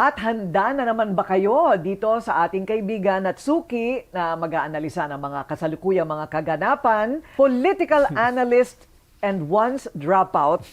At handa na naman ba kayo dito sa ating kaibigan at suki na mag-aanalisa ng mga kasalukuyang mga kaganapan, political analyst and once dropout,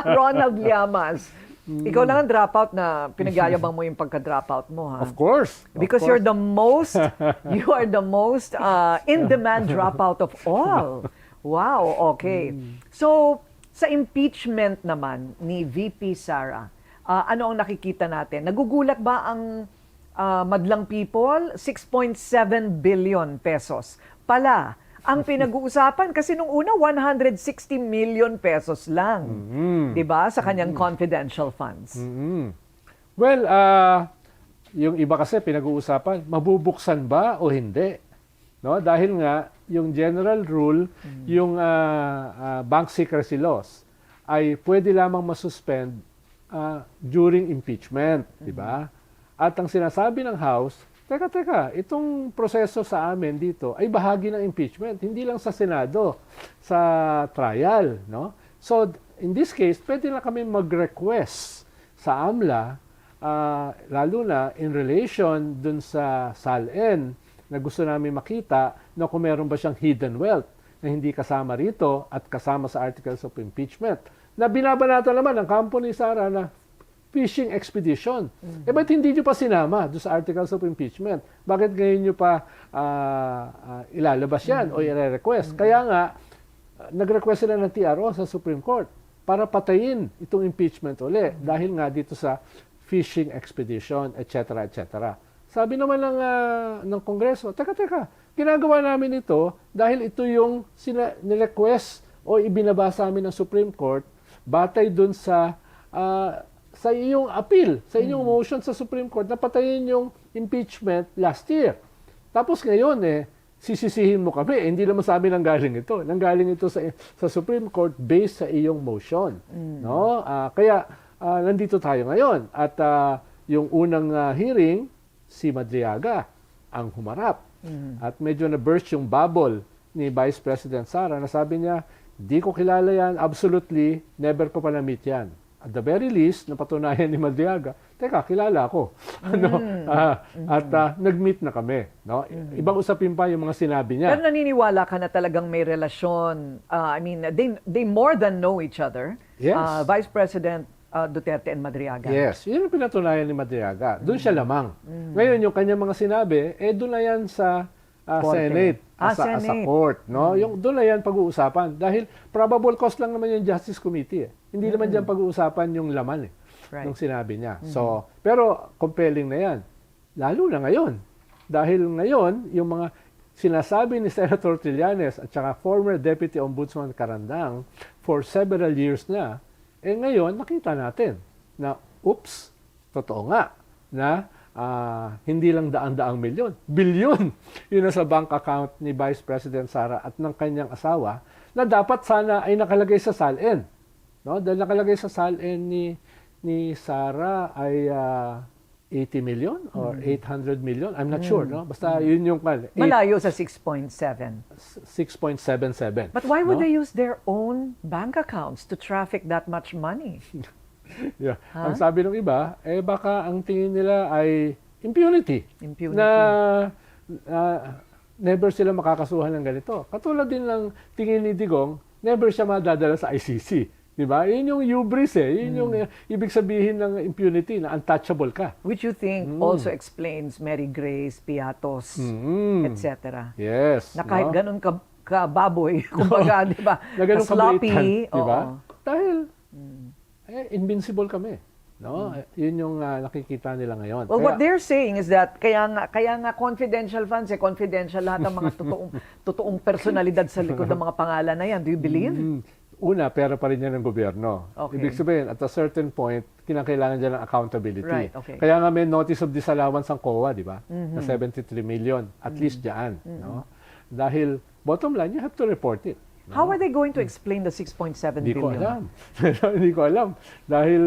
Ronald Llamas. Ikaw lang ang dropout na pinagyayabang mo yung pagka-dropout mo, ha? Of course. Because of course. you are the most in-demand dropout of all. Wow, okay. So, sa impeachment naman ni VP Sara, ano ang nakikita natin? Nagugulat ba ang madlang people? 6.7 billion pesos pala ang pinag-uusapan kasi nung una 160 million pesos lang. 'Di ba? Sa kanyang confidential funds. Well, yung iba kasi pinag-uusapan, mabubuksan ba o hindi? No? Dahil nga, yung general rule, yung bank secrecy laws, ay pwede lamang masuspend during impeachment, di ba? At ang sinasabi ng House, teka, itong proseso sa amin dito ay bahagi ng impeachment, hindi lang sa Senado, sa trial, no? So, in this case, pwede na kami mag-request sa AMLA, lalo na in relation dun sa SALN, na gusto namin makita na kung meron ba siyang hidden wealth na hindi kasama rito at kasama sa articles of impeachment. Na binabanata naman ng kampo ni Sara na fishing expedition. Eh ba't hindi nyo pa sinama doon sa articles of impeachment? Bakit ngayon nyo pa ilalabas yan o i-request? Kaya nga, nag-request sila ng TRO sa Supreme Court para patayin itong impeachment uli dahil nga dito sa fishing expedition, etc. etc. Sabi naman ng Kongreso, teka, ginagawa namin ito dahil ito yung nirequest o ibinaba sa amin ng Supreme Court batay dun sa iyong appeal, sa inyong motion sa Supreme Court na patayin yung impeachment last year. Tapos ngayon, sisisihin mo kami. Hindi naman sa amin nanggaling ito. Nanggaling ito sa Supreme Court based sa iyong motion. No? Kaya nandito tayo ngayon. At yung unang hearing, si Madriaga ang humarap. At medyo na-burst yung bubble ni Vice President Sara na sabi niya, di ko kilala yan, absolutely, never ko pa na-meet yan. At the very least, napatunayan ni Madriaga, teka, kilala ako. Nag-meet na kami. No? Ibang usapin pa yung mga sinabi niya. Pero naniniwala ka na talagang may relasyon, I mean, they more than know each other. Yes. Vice President Duterte and Madriaga. Yes, yun ang pinatunayan ni Madriaga. Doon siya lamang. Ngayon, yung kanyang mga sinabi, doon na yan sa Senate, as a court. No? Yung doon na yan pag-uusapan. Dahil probable cause lang naman yung Justice Committee. Hindi naman dyan pag-uusapan yung laman nung sinabi niya. So, pero compelling na yan. Lalo na ngayon. Dahil ngayon, yung mga sinasabi ni Senator Trillanes at saka former Deputy Ombudsman Carandang for several years na, ngayon, nakita natin na, oops, totoo nga, na hindi lang daan-daang milyon, bilyon yun na sa bank account ni Vice President Sara at ng kanyang asawa na dapat sana ay nakalagay sa SALN. No? Dahil nakalagay sa SALN ni Sara ay 80 million or 800 million. I'm not sure. No? Basta yun yung malayo sa 6.7. 6.77. But why would they use their own bank accounts to traffic that much money? Yeah. Ang sabi ng iba, baka ang tingin nila ay impunity. Na never sila makakasuhan ng ganito. Katulad din ng tingin ni Digong, never siya madadala sa ICC. Diba? Yun yung hubris Yun yung ibig sabihin ng impunity, na untouchable ka. Which you think also explains Mary Grace, Piatos, etc. Yes. Na kahit ganun ka-baboy, kumbaga, di ba? Na ganun sloppy. Di ba? Dahil invincible kami. No? Yun yung nakikita nila ngayon. Well, what they're saying is that kaya nga confidential funds, confidential lahat ng mga totoong personalidad sa likod ng mga pangalan na yan. Do you believe? Una, pera pa rin yan ng gobyerno. Okay. Ibig sabihin, at a certain point, kinakailangan dyan ng accountability. Right, okay. Kaya nga may notice of disallowance ang COA, di ba? Na 73 million, at least dyan. No? Dahil, bottom line, you have to report it. No? How are they going to explain the 6.7 Hindi ko billion? alam. Hindi ko alam. Dahil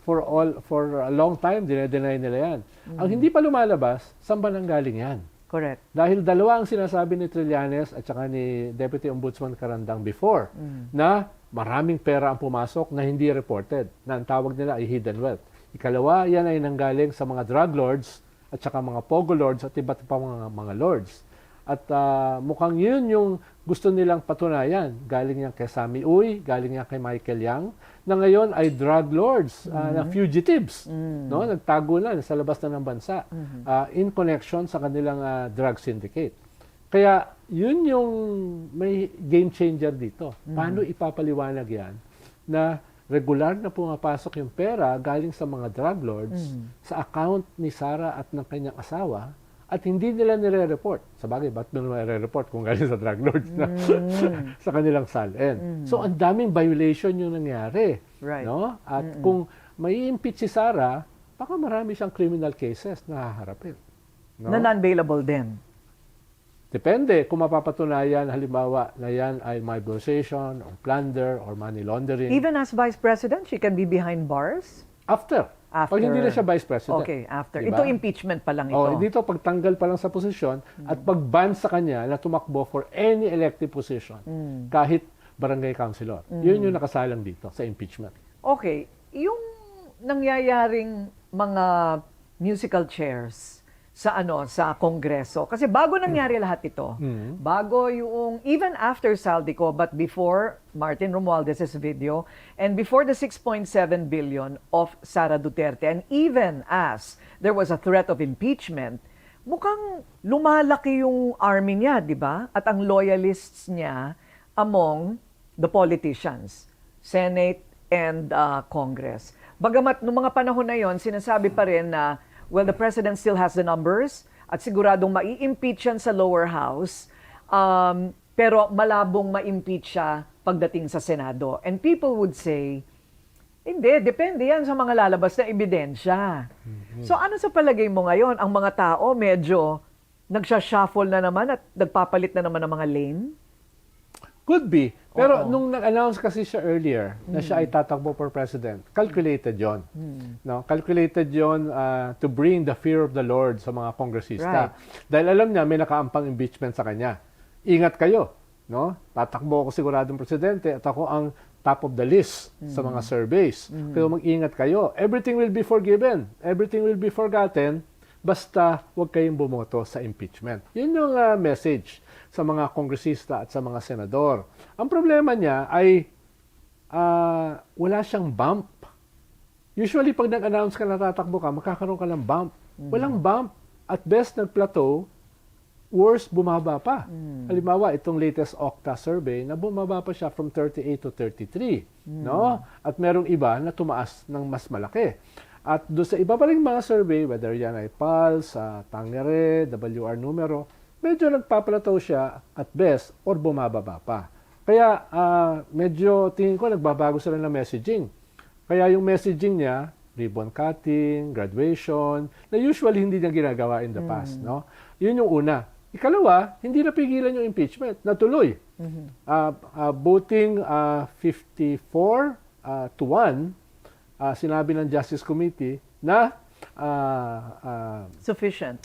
for a long time, dinedeny nila yan. Ang hindi pa lumalabas, saan ba nanggaling yan? Correct. Dahil dalawa ang sinasabi ni Trillanes at saka ni Deputy Ombudsman Carandang before na maraming pera ang pumasok na hindi reported, na ang tawag nila ay hidden wealth. Ikalawa, yan ay nanggaling sa mga drug lords at saka mga pogo lords at iba't ibang mga lords. At mukhang yun yung gusto nilang patunayan. Galing yan kay Sammy Uy, galing yan kay Michael Yang, na ngayon ay drug lords, na fugitives. No? Nagtago na sa labas na ng bansa in connection sa kanilang drug syndicate. Kaya yun yung may game changer dito. Paano ipapaliwanag yan na regular na pumapasok yung pera galing sa mga drug lords sa account ni Sara at ng kanyang asawa at hindi nila nire-report. Sabagay, ba't mo nire-report kung galing sa drug lords na sa kanilang salin? So, ang daming violation yung nangyari. Right. No? At kung may impeach si Sara, baka marami siyang criminal cases na haharapin. No? Na non-bailable din. Depende kung mapapatunayan, halimbawa, na yan ay mobilization, or plunder, or money laundering. Even as Vice President, she can be behind bars? After. Pag hindi na siya Vice President. Okay, after. Diba? Ito impeachment pa lang ito. Dito pagtanggal pa lang sa posisyon at pag-ban sa kanya na tumakbo for any elective position, kahit barangay councilor. Yun yung nakasalang dito sa impeachment. Okay, yung nangyayaring mga musical chairs sa Kongreso. Kasi bago nangyari lahat ito, bago yung, even after Saldico, but before Martin Romualdez's video, and before the 6.7 billion of Sara Duterte, and even as there was a threat of impeachment, mukhang lumalaki yung army niya, di ba? At ang loyalists niya among the politicians, Senate and Congress. Bagamat noong mga panahon na yon, sinasabi pa rin na well, the president still has the numbers at siguradong mai-impeach yan sa lower house, pero malabong ma-impeach siya pagdating sa Senado. And people would say, hindi, depende yan sa mga lalabas na ebidensya. So ano sa palagay mo ngayon? Ang mga tao medyo nagsha-shuffle na naman at nagpapalit na naman ng mga lane? Could be. Pero nung nag-announce kasi siya earlier na siya ay tatakbo for president, calculated yon. No? Calculated yon to bring the fear of the Lord sa mga kongresista. Right. Dahil alam niya may nakaampang impeachment sa kanya. Ingat kayo. No? Tatakbo ako siguradong presidente at ako ang top of the list sa mga surveys. Kaya mag-ingat kayo. Everything will be forgiven. Everything will be forgotten. Basta huwag kayong bumoto sa impeachment. Yun yung message sa mga kongresista at sa mga senador. Ang problema niya ay wala siyang bump. Usually, pag nag-announce ka na tatakbo ka, makakaroon ka ng bump. Walang bump. At best, nag-plateau. Worse, bumaba pa. Halimbawa, itong latest Okta survey na bumaba pa siya from 38 to 33. No? At merong iba na tumaas ng mas malaki. At doon sa iba pa rin mga survey, whether yan ay Pulse, Tangere, WR Numero, medyo nagpaplateau siya at best or bumababa pa. Kaya medyo tingin ko nagbabago sila ng messaging. Kaya yung messaging niya, ribbon cutting, graduation, na usually hindi niya ginagawa in the past. No? Yun yung una. Ikalawa, hindi napigilan yung impeachment. Natuloy. Voting 54 to 1, sinabi ng Justice Committee na sufficient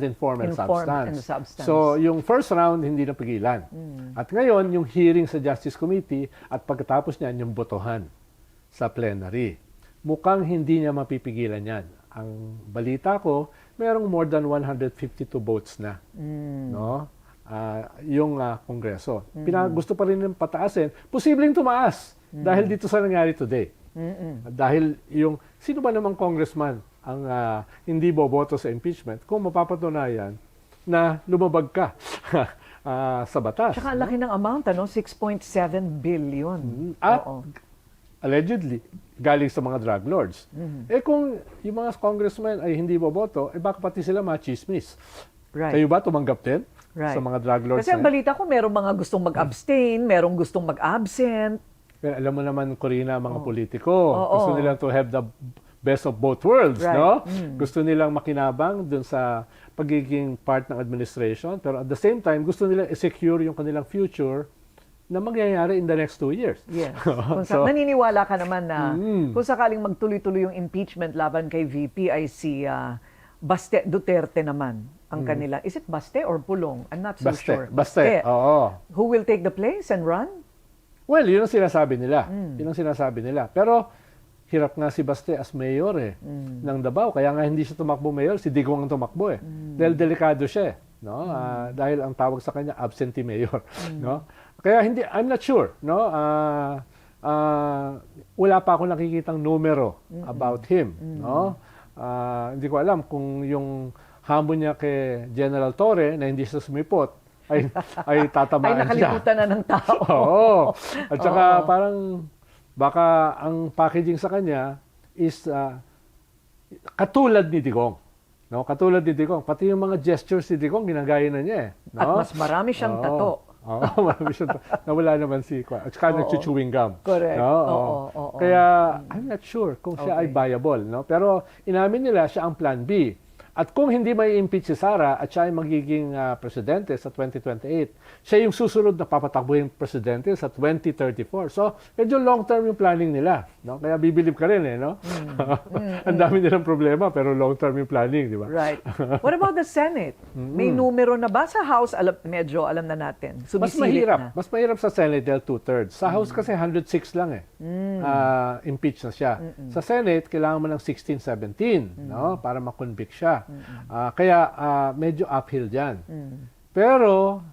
in form and substance. So, yung first round, hindi napigilan. At ngayon, yung hearing sa Justice Committee at pagkatapos niyan, yung botohan sa plenary. Mukhang hindi niya mapipigilan yan. Ang balita ko, merong more than 152 votes na. No? Yung Kongreso. Gusto pa rin ng pataasin. Posibleng tumaas dahil dito sa nangyari today. Dahil yung, sino ba namang congressman ang hindi boboto sa impeachment kung mapapatunayan na lumabag ka sa batas. Tsaka ang laki ng amount, 6.7 billion. At allegedly, galing sa mga drug lords. Kung yung mga congressmen ay hindi boboto, baka pati sila machismis. Right. Kayo ba tumanggap din sa mga drug lords? Kasi ang balita ko, merong mga gustong mag-abstain, merong gustong mag-absent. Well, alam mo naman, Corina, mga politiko, gusto nilang to have the best of both worlds, no? Gusto nilang makinabang dun sa pagiging part ng administration, pero at the same time, gusto nilang i-secure yung kanilang future na mangyayari in the next 2 years. Yes. Naniniwala ka naman na kung sakaling magtuloy-tuloy yung impeachment laban kay VP ay si Baste Duterte naman ang kanila. Is it Baste or Pulong? I'm not so sure. Baste, oo. Who will take the place and run? Well, yun ang sinasabi nila. Yun ang sinasabi nila. Pero hirap nga si Baste as mayor ng Davao. Kaya nga hindi siya tumakbo mayor, si Digong ang tumakbo Dahil delikado siya no? Dahil ang tawag sa kanya absentee mayor, no? Kaya hindi, I'm not sure, no? Wala pa ako nakikitang numero about him, no? Hindi ko alam kung yung hamon niya kay General Torre na hindi siya sumipot ay tatamaan Ay, nakalimutan na ng tao. Oo. At saka parang baka ang packaging sa kanya is katulad ni Digong. No? Katulad ni Digong. Pati yung mga gestures ni Digong, ginagaya na niya. No? At mas marami siyang tato. Oo, marami siyang tato. Nawala naman si Kwa. At saka nag-chewing gum. Correct. No? Oo. Kaya I'm not sure kung siya ay viable. No? Pero inamin nila siya ang plan B. At kung hindi may impeach si Sara at siya ay magiging presidente sa 2028, siya yung susunod na papatakbuhin presidente sa 2034. So, medyo long-term yung planning nila. No? Kaya bibilib ka rin no? Ang dami nilang problema pero long-term yung planning, di ba? Right. What about the Senate? May numero na ba sa House? Medyo alam na natin. Mas Sumisilip mahirap. na. Mas mahirap sa Senate dahil 2/3. Sa House kasi 106 lang impeach na siya. Sa Senate, kailangan mo ng 16, 17 no? Para makonvict siya. Kaya medyo uphill dyan. Pero,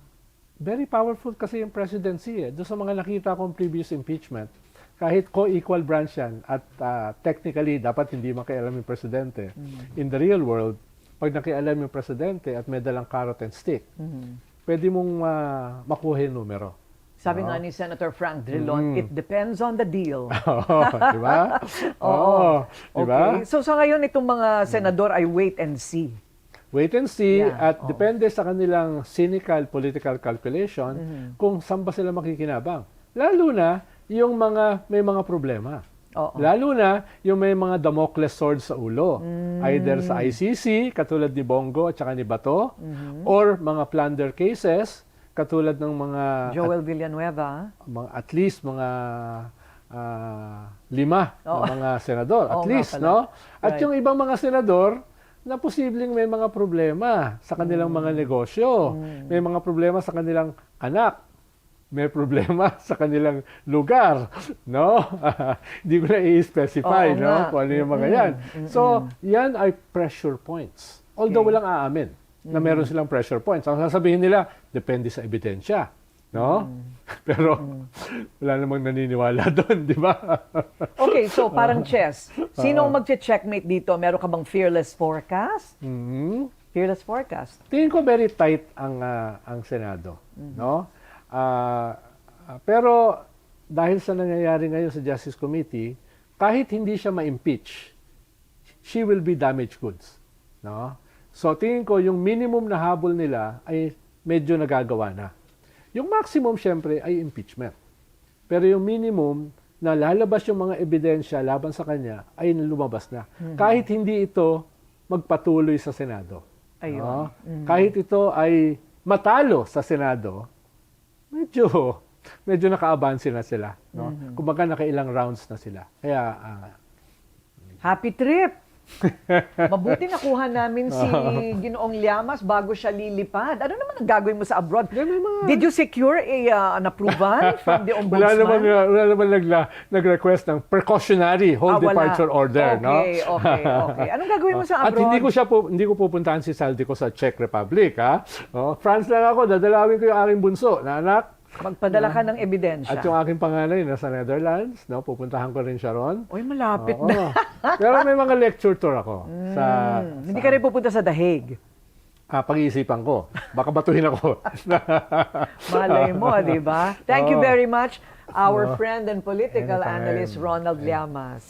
very powerful kasi yung presidency Doon sa mga nakita kong previous impeachment, kahit co-equal branch yan at technically dapat hindi makialam yung presidente. In the real world, pag nakialam yung presidente at may dalang carrot and stick, pwede mong makuha yung numero. Sabi nga ni Senator Frank Drilon, it depends on the deal. Di ba? Oo. Di ba? Okay. So sa ngayon, itong mga senador ay wait and see. Wait and see Yeah, at depende sa kanilang cynical political calculation kung saan ba sila makikinabang. Lalo na yung mga may mga problema. Lalo na yung may mga Damocles sword sa ulo. Either sa ICC, katulad ni Bongo at saka ni Bato, or mga plunder cases, katulad ng mga Joel Villanueva. at least mga 5 na mga senador at Oo nga least pala. no at Right. yung ibang mga senador na posibleng may mga problema sa kanilang mga negosyo, may mga problema sa kanilang anak, may problema sa kanilang lugar, no? Hindi ko na i-specify, Oo no? nga. Kung ano yung mga yan. So, yan ay pressure points. Although walang aamin na meron silang pressure points. Ang sasabihin nila, depende sa ebidensya. No? Pero wala namang naniniwala doon, di ba? Okay, so parang chess. Sino ang magche-checkmate dito? Meron ka bang fearless forecast? Fearless forecast. Tingin ko very tight ang Senado, no? Pero dahil sa nangyayari ngayon sa Justice Committee, kahit hindi siya ma-impeach, she will be damaged goods, no? So tingin ko yung minimum na habol nila ay medyo nagagawa na. Yung maximum syempre ay impeachment. Pero yung minimum na lalabas yung mga ebidensya laban sa kanya ay lumabas na. Kahit hindi ito magpatuloy sa Senado. Ayun. No? Kahit ito ay matalo sa Senado, medyo naka-abansi na sila. No? Kumbaga nakailang rounds na sila. Kaya Happy trip! Mabuti nakuha namin si Ginoong Llamas bago siya lilipad. Ano naman ang gagawin mo sa abroad? Did you secure an approval from the ombudsman? wala naman nag-request ng precautionary hold Wala. departure order, no? Okay. Anong gagawin mo sa At abroad? hindi ko pupuntahan si Saldico sa Czech Republic, ha? France lang ako, dadalawin ko yung aking bunso na anak. Magpadala ka ng ebidensya. At yung aking panganay nasa Netherlands, no? Pupuntahan ko rin siya ron. Uy, malapit Oo. na. Pero may mga lecture tour ako. Hindi ka rin pupunta sa The Hague. Pag-iisipan ko. Baka batuhin ako. Malay mo, di ba? Thank you very much, our friend and political analyst Ronald Llamas.